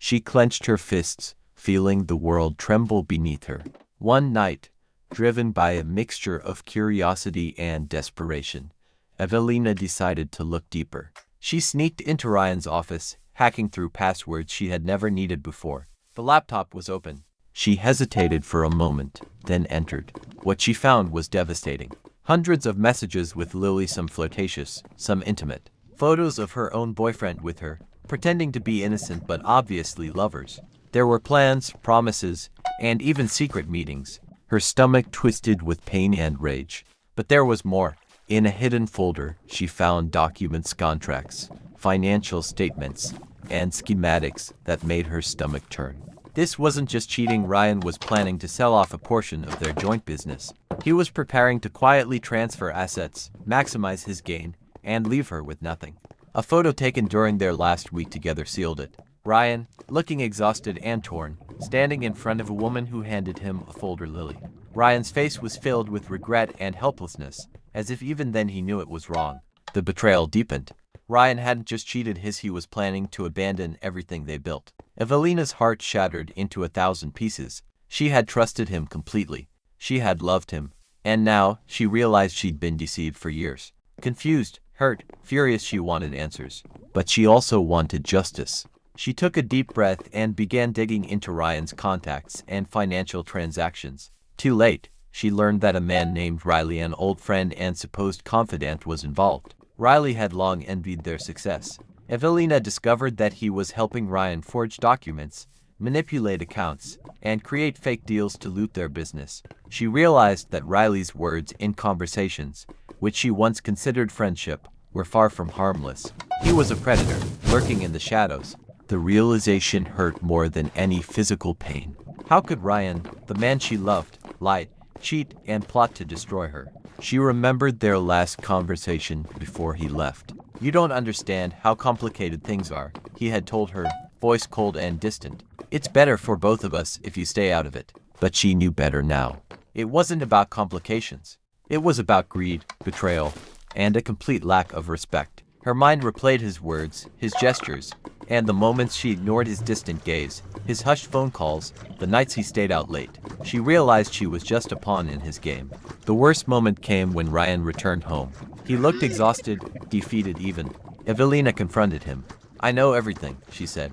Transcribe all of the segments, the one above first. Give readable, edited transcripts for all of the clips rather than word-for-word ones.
She clenched her fists, feeling the world tremble beneath her. One night, driven by a mixture of curiosity and desperation, Evelina decided to look deeper. She sneaked into Ryan's office, hacking through passwords she had never needed before. The laptop was open. She hesitated for a moment, then entered. What she found was devastating. Hundreds of messages with Lily, some flirtatious, some intimate. Photos of her own boyfriend with her, pretending to be innocent but obviously lovers. There were plans, promises, and even secret meetings. Her stomach twisted with pain and rage. But there was more. In a hidden folder, she found documents, contracts, financial statements, and schematics that made her stomach turn. This wasn't just cheating. Ryan was planning to sell off a portion of their joint business. He was preparing to quietly transfer assets, maximize his gain, and leave her with nothing. A photo taken during their last week together sealed it. Ryan, looking exhausted and torn, standing in front of a woman who handed him a folder. Lily. Ryan's face was filled with regret and helplessness, as if even then he knew it was wrong. The betrayal deepened. Ryan hadn't just cheated he was planning to abandon everything they built. Evelina's heart shattered into 1,000 pieces. She had trusted him completely. She had loved him. And now, she realized she'd been deceived for years. Confused, hurt, furious, she wanted answers. But she also wanted justice. She took a deep breath and began digging into Ryan's contacts and financial transactions. Too late, she learned that a man named Riley, an old friend and supposed confidant, was involved. Riley had long envied their success. Evelina discovered that he was helping Ryan forge documents, manipulate accounts, and create fake deals to loot their business. She realized that Riley's words in conversations, which she once considered friendship, were far from harmless. He was a predator, lurking in the shadows. The realization hurt more than any physical pain. How could Ryan, the man she loved, lie, cheat, and plot to destroy her? She remembered their last conversation before he left. "You don't understand how complicated things are," he had told her, voice cold and distant. "It's better for both of us if you stay out of it." But she knew better now. It wasn't about complications. It was about greed, betrayal, and a complete lack of respect. Her mind replayed his words, his gestures, and the moments she ignored his distant gaze, his hushed phone calls, the nights he stayed out late. She realized she was just a pawn in his game. The worst moment came when Ryan returned home. He looked exhausted, defeated even. Evelina confronted him. "I know everything," she said,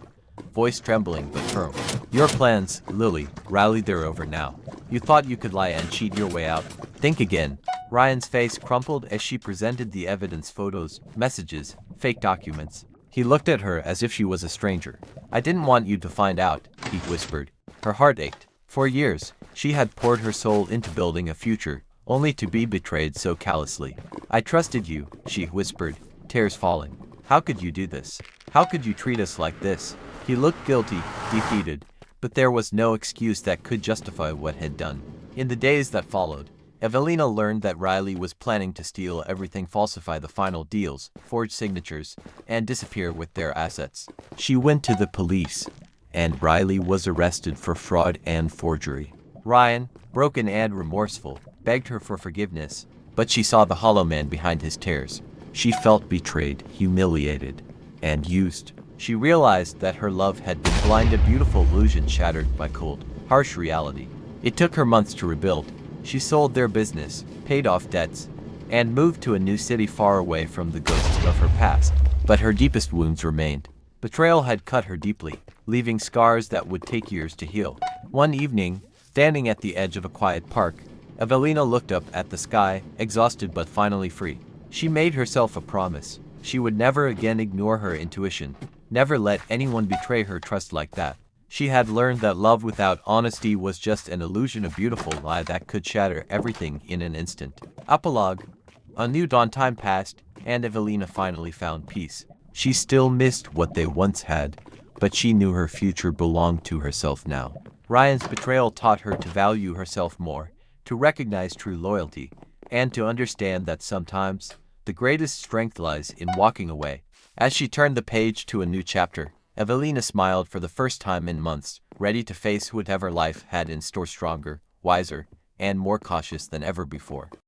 voice trembling but firm. "Your plans, Lily, Riley, they're over now. You thought you could lie and cheat your way out. Think again." Ryan's face crumpled as she presented the evidence, photos, messages, fake documents. He looked at her as if she was a stranger. "I didn't want you to find out," he whispered. Her heart ached. For years, she had poured her soul into building a future, only to be betrayed so callously. "I trusted you," she whispered, tears falling. "How could you do this? How could you treat us like this?" He looked guilty, defeated, but there was no excuse that could justify what had done. In the days that followed, Evelina learned that Riley was planning to steal everything, falsify the final deals, forge signatures, and disappear with their assets. She went to the police, and Riley was arrested for fraud and forgery. Ryan, broken and remorseful, begged her for forgiveness, but she saw the hollow man behind his tears. She felt betrayed, humiliated, and used. She realized that her love had been blind, a beautiful illusion shattered by cold, harsh reality. It took her months to rebuild. She sold their business, paid off debts, and moved to a new city far away from the ghosts of her past. But her deepest wounds remained. Betrayal had cut her deeply, leaving scars that would take years to heal. One evening, standing at the edge of a quiet park, Evelina looked up at the sky, exhausted but finally free. She made herself a promise. She would never again ignore her intuition, never let anyone betray her trust like that. She had learned that love without honesty was just an illusion, a beautiful lie that could shatter everything in an instant. Epilogue. A new dawn. Time passed, and Evelina finally found peace. She still missed what they once had, but she knew her future belonged to herself now. Ryan's betrayal taught her to value herself more, to recognize true loyalty, and to understand that sometimes the greatest strength lies in walking away. As she turned the page to a new chapter, Evelina smiled for the first time in months, ready to face whatever life had in store, stronger, wiser, and more cautious than ever before.